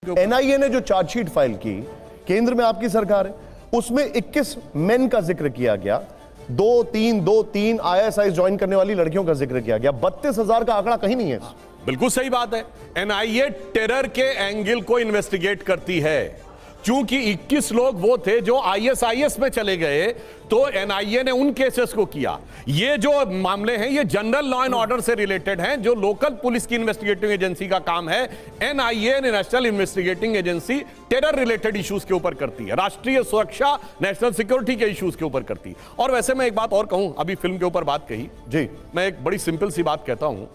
NIA ने जो chargesheet file की, केंद्र में आपकी सरकार है, उसमें 21 मेन का जिक्र किया गया, 2-3 आईएसआई ज्वाइन करने वाली लड़कियों का जिक्र किया गया। 32,000 का आंकड़ा कहीं नहीं है। बिल्कुल सही बात है। एनआईए टेरर के एंगल को इन्वेस्टिगेट करती है। क्योंकि 21 लोग वो थे जो आईएसआईएस में चले गए, तो एनआईए ने उन केसेस को किया। ये जो मामले हैं ये जनरल लॉ एंड ऑर्डर से रिलेटेड हैं, जो लोकल पुलिस की इन्वेस्टिगेटिंग एजेंसी का काम है। NIA national investigating agency terror related issues के ऊपर करती है, राष्ट्रीय सुरक्षा नेशनल सिक्योरिटी के इश्यूज के ऊपर करती है। और वैसे मैं एक बात और कहूं, अभी फिल्म के ऊपर बात कही जी, मैं एक बड़ी सिंपल सी बात कहता हूं।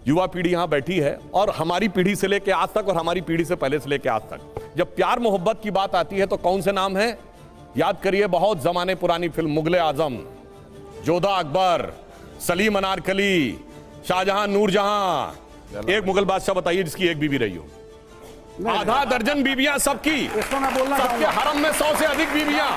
युवा पीढ़ी यहां बैठी है और हमारी पीढ़ी से लेकर आज तक और हमारी पीढ़ी से पहले से लेकर आज तक जब प्यार मोहब्बत की बात आती है तो कौन से नाम है याद करिए। बहुत जमाने पुरानी फिल्म मुगले आजम, जोधा अकबर, सलीम अनारकली, शाहजहां नूरजहां। एक मुगल बादशाह बताइए जिसकी एक बीवी रही हो। आधा दर्जन बीवियां सबकी, सबके हरम में 100 से अधिक बीवियां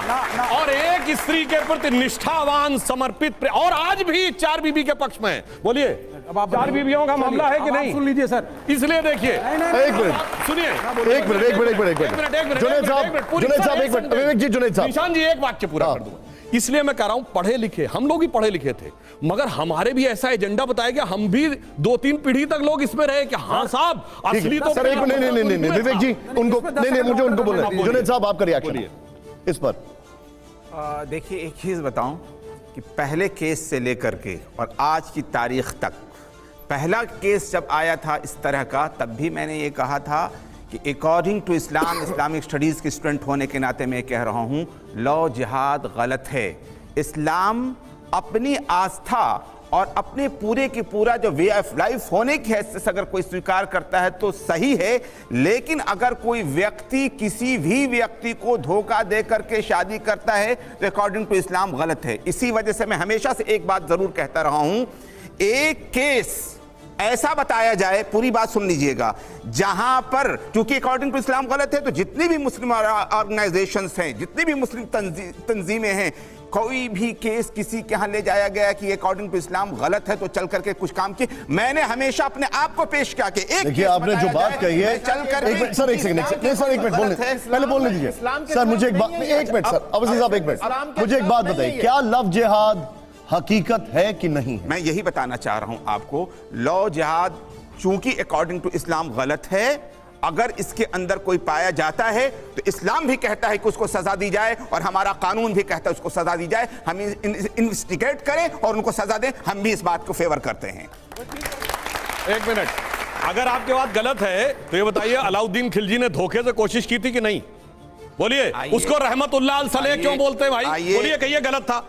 और एक स्त्री के प्रति निष्ठावान समर्पित और आज भी 4 बीवी के पक्ष में। बोलिए, अब आप 4 बीवियों का मामला है कि नहीं? सुन लीजिए सर, इसलिए देखिए, एक मिनट सुनिए, एक मिनट जुनैद साहब, विवेक जी, जुनैद साहब, निशान जी, एक वाक्य पूरा कर दूंगा। इसलिए मैं कह रहा हूं, पढ़े लिखे हम लोग ही पढ़े लिखे थे, मगर हमारे भी ऐसा एजेंडा बताया गया, हम भी 2-3 पीढ़ी तक लोग इसमें रहे कि हाँ साहब असली तो। सर एक नहीं विवेक जी, उनको नहीं, मुझे उनको बोलना। जुनैद साहब आपका रिएक्शन इस पर। देखिए एक चीज बताऊं कि पहले केस से लेकर के और आज की तारीख तक, पहला केस जब आया था इस तरह का, तब भी मैंने ये कहा था कि according to Islam, Islamic studies के स्टूडेंट होने के नाते मैं कह रहा हूँ, लॉ जिहाद गलत है। इस्लाम अपनी आस्था और अपने पूरे की पूरा जो वे ऑफ लाइफ होने की हैसियत से अगर कोई स्वीकार करता है तो सही है, लेकिन अगर कोई व्यक्ति किसी भी व्यक्ति को धोखा दे करके शादी करता है तो अकॉर्डिंग टू इस्लाम गलत है। इसी वजह से मैं हमेशा से एक बात जरूर कहता रहा हूं, एक केस ऐसा बताया जाए, पूरी बात सुन लीजिएगा, जहां पर क्योंकि अकॉर्डिंग टू इस्लाम गलत है, तो जितनी भी मुस्लिम ऑर्गेनाइजेशंस हैं, जितनी भी मुस्लिम तंजीमें हैं, कोई भी केस किसी के यहां ले जाया गया कि अकॉर्डिंग टू इस्लाम गलत है तो चल करके कुछ काम किए। मैंने हमेशा अपने आप को पेश किया कि एक देखिए आपने जो बात कही है, चल कर सर एक सेकंड, सर एक मिनट बोलने, पहले बोलने दीजिए सर। मुझे एक बात, एक मिनट सर, अवसी साहब एक मिनट, मुझे एक बात बताइए, क्या लव जिहाद हकीकत है कि नहीं है? मैं यही बताना चाह रहा हूं आपको, लॉ जिहाद चूंकि अकॉर्डिंग टू इस्लाम गलत है, अगर इसके अंदर कोई पाया जाता है तो इस्लाम भी कहता है कि उसको सजा दी जाए और हमारा कानून भी कहता है उसको सजा दी जाए। हम इन्वेस्टिगेट करें और उनको सजा दें, हम भी इस बात को फेवर करते हैं। एक मिनट, अगर आपकी बात गलत है तो ये बताइए, अलाउद्दीन खिलजी ने धोखे से कोशिश की थी कि नहीं? बोलिए, उसको रहमतुल्लाह अलैह क्यों बोलते हैं भाई? बोलिए, कहिए गलत था।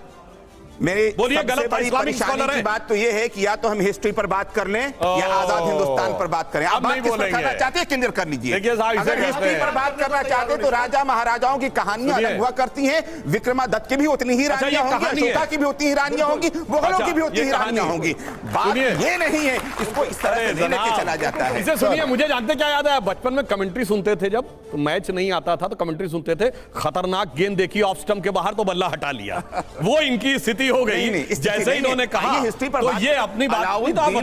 मेरी बोलिए, गलत बड़ी परेशानी की बात तो ये है कि या तो हम हिस्ट्री पर बात कर लें या आजाद हिंदुस्तान पर बात करें। आप नहीं बोलेंगे, चाहते हैं क्लियर कर लीजिए। अगर हिस्ट्री पर बात करना चाहते तो राजा महाराजाओं की कहानियां अलग हुआ करती हैं। विक्रमादित्य की भी उतनी ही रानियां होंगी, अशोका की भी उतनी ही रानियां होंगी, मुगलों की भी उतनी ही रानियां होंगी। बात ये नहीं है, इसको इस तरह से लेके चला जाता है। इसे सुनिए, मुझे जानते क्या याद है, बचपन में कमेंट्री सुनते थे, जब तो मैच नहीं आता था तो कमेंट्री सुनते थे, खतरनाक गेंद देखी ऑफ स्टंप के बाहर तो बल्ला हटा लिया। वो इनकी स्थिति हो गई जैसे इन्होंने कहा, हिस्ट्री पर तो ये अपनी बात।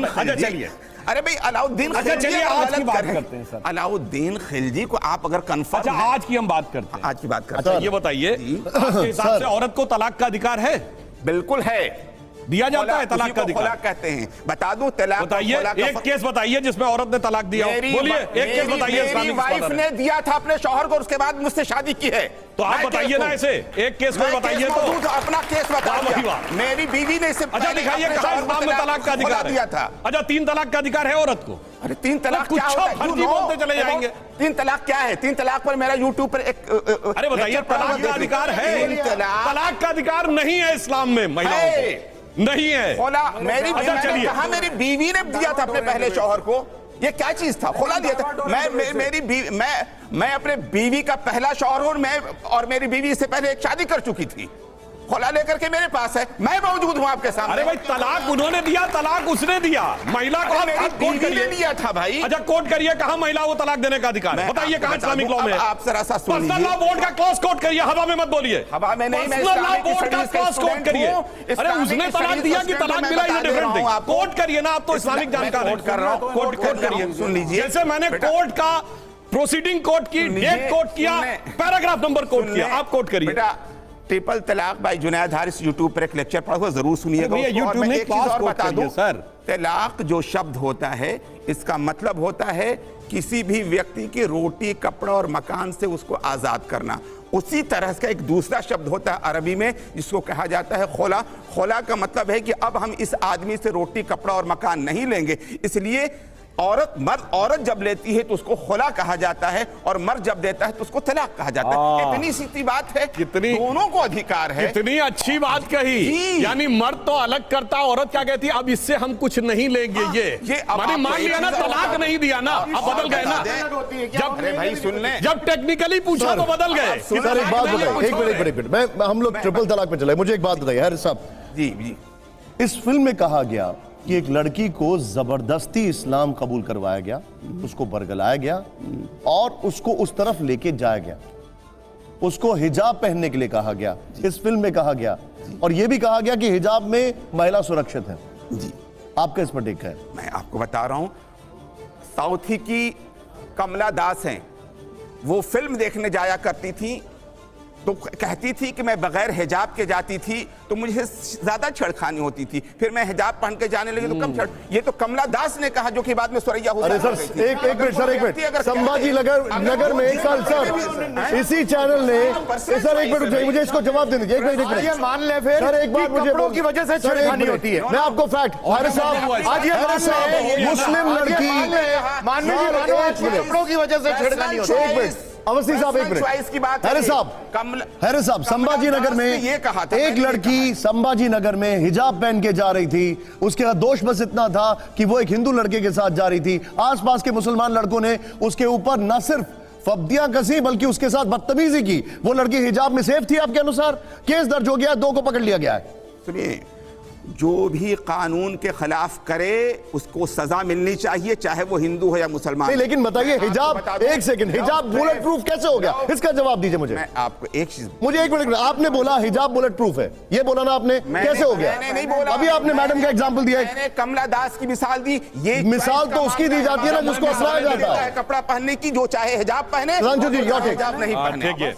अच्छा चलिए, अरे भाई अलाउद्दीन चलिए आज की बात करते हैं सर। अलाउद्दीन खिलजी को आप अगर कंफर्म, अच्छा आज की हम बात करते हैं, आज की बात करते हैं। ये बताइए, आपके हिसाब से औरत को तलाक का अधिकार है? बिल्कुल है, दिया जाता है तलाक का अधिकार? कहते हैं, बता दूं तलाक। बताइए एक केस बताइए जिसमें औरत ने तलाक दिया। बोलिए एक केस बताइए। मेरी वाइफ ने दिया था अपने शौहर को, उसके बाद मुझसे शादी की है। तो आप बताइए ना, ऐसे एक केस को बताइए तो। अपना केस बताइए। मेरी बीवी ने इसे अच्छा दिखाइए कहां इस्लाम में तलाक का अधिकार दिया था। अच्छा 3 तलाक का अधिकार है औरत को? अरे 3 तलाक क्या होता है? फर्जी बोलते चले जाएंगे। 3 तलाक क्या है? 3 तलाक पर मेरा यूट्यूब पर एक अरे बताइए, तलाक का अधिकार है? तलाक का अधिकार नहीं है इस्लाम में महिलाओं को, नहीं है। मेरी कहा मेरी बीवी ने दिया था अपने पहले शौहर को, ये क्या चीज था? खोला दिया था। मैं अपने बीवी का पहला शौहर हूं, मैं और मेरी बीवी इससे पहले एक शादी कर चुकी थी। खोला लेकर के मेरे पास है, मैं मौजूद हूं आपके सामने। अरे भाई तलाक उन्होंने दिया, तलाक उसने दिया, महिला को आप कोट करिए। दिया था भाई। अच्छा कोट करिए, कहां महिला को तलाक देने का अधिकार है? बताइए कहां इस्लामिक लॉ में? आप जरा सा सुन लीजिए। पर्सनल लॉ बोर्ड का क्लॉज कोट करिए, हवा में मत बोलिए। हवा में नहीं, मैं पर्सनल लॉ बोर्ड का क्लॉज कोट करिए। अरे उसने तलाक दिया कि तलाक मिला, ये डिफरेंट थिंग। कोट करिए ना, आप तो इस्लामिक जानकार हैं। कोट कर रहा हूं, कोट करिए, सुन लीजिए। जैसे मैंने कोर्ट का प्रोसीडिंग कोट की, डेट कोट किया, पैराग्राफ नंबर कोट किया। आप कोट करिए। बेटा, ट्रिपल तलाक भाई जुनैद हारिस यूट्यूब पर एक लेक्चर पढ़ा हुआ, जरूर सुनिएगा भैया, उसको। और YouTube मैं में एक चीज पास और कोट बता करिए, दूं सर। तलाक जो शब्द होता है, इसका मतलब होता है किसी भी व्यक्ति की रोटी, कपड़ा और मकान से उसको आजाद करना। उसी तरह का एक दूसरा शब्द होता है अरबी में, जिसको कहा जाता है खोला। खोला का मतलब है कि अब हम इस आदमी से रोटी, कपड़ा और मकान नहीं लेंगे। इसलिए औरत जब लेती है तो उसको खोला कहा जाता है, और मर्द जब देता है तो उसको तलाक कहा जाता है। इतनी सीधी बात है, दोनों को अधिकार है। कितनी अच्छी बात कही। यानी मर्द तो अलग करता, औरत क्या कहती है, अब इससे हम कुछ नहीं लेंगे। ये माने मान लिया ना, तलाक नहीं दिया ना, अब बदल गए ना। जब भाई सुन ले, जब टेक्निकली पूछा तो बदल गए। सर एक बात बताइए, एक मिनट, मैं हम लोग ट्रिपल तलाक पे चले। मुझे एक बात बताइए हैरिस साहब, जी, इस फिल्म में कहा गया कि एक लड़की को जबरदस्ती इस्लाम कबूल करवाया गया, उसको बरगलाया गया और उसको उस तरफ लेके जाया गया, उसको हिजाब पहनने के लिए कहा गया। इस फिल्म में कहा गया, और यह भी कहा गया कि हिजाब में महिला सुरक्षित है। जी, आपका इस पर टेक है? मैं आपको बता रहा हूं, साउथी की कमला दास हैं, वो फिल्म देखने जाया करती थी तो कहती थी कि मैं बगैर हिजाब के जाती थी तो मुझे ज्यादा छेड़खानी होती थी, फिर मैं हिजाब पहन के जाने लगी तो कम छेड़। ये तो कमला दास ने कहा, जो कि बाद में सुरैया हुसैन। अरे सर एक मिनट, संभाजी नगर में एक साल सर इसी चैनल ने, सर एक मिनट मुझे इसको जवाब देने दीजिए। एक मिनट मान ले फिर, सर एक बात मुझे की वजह से छेड़खानी होती है। मैं आपको फैक्ट, हैरिस साहब आज ये मुस्लिम लड़की कपड़ों की वजह से छेड़खानी होती है। एक मिनट अवस्थी साहब, एक मिनट की बात हैरिस साहब, संभाजी नगर में ये कहा था, एक लड़की संभाजी नगर में हिजाब पहन के जा रही थी। उसके बाद दोष बस इतना था कि वो एक हिंदू लड़के के साथ जा रही थी। आसपास के मुसलमान लड़कों ने उसके ऊपर न सिर्फ फब्दियां कसी बल्कि उसके साथ बदतमीजी की। वो लड़की हिजाब में सेफ थी आपके अनुसार? केस दर्ज हो गया, 2 को पकड़ लिया गया है। सुनिए, जो भी कानून के खिलाफ करे उसको सजा मिलनी चाहिए, चाहे वो हिंदू हो या मुसलमान। नहीं, लेकिन बताइए हिजाब, एक सेकंड, हिजाब बुलेट प्रूफ कैसे हो गया? इसका जवाब दीजिए मुझे। मैं आपको एक चीज, मुझे एक मिनट, आपने बोला हिजाब बुलेट प्रूफ है, ये बोला ना आपने, कैसे हो गया? मैंने नहीं बोला। अभी आपने मैडम का एग्जांपल दिया है। मैंने कमला दास की मिसाल दी। ये मिसाल तो उसकी दी जाती है ना जिसको अपनाया जाता है। कपड़ा पहनने की, जो चाहे हिजाब पहने, रंजू जी, हिजाब नहीं पहने।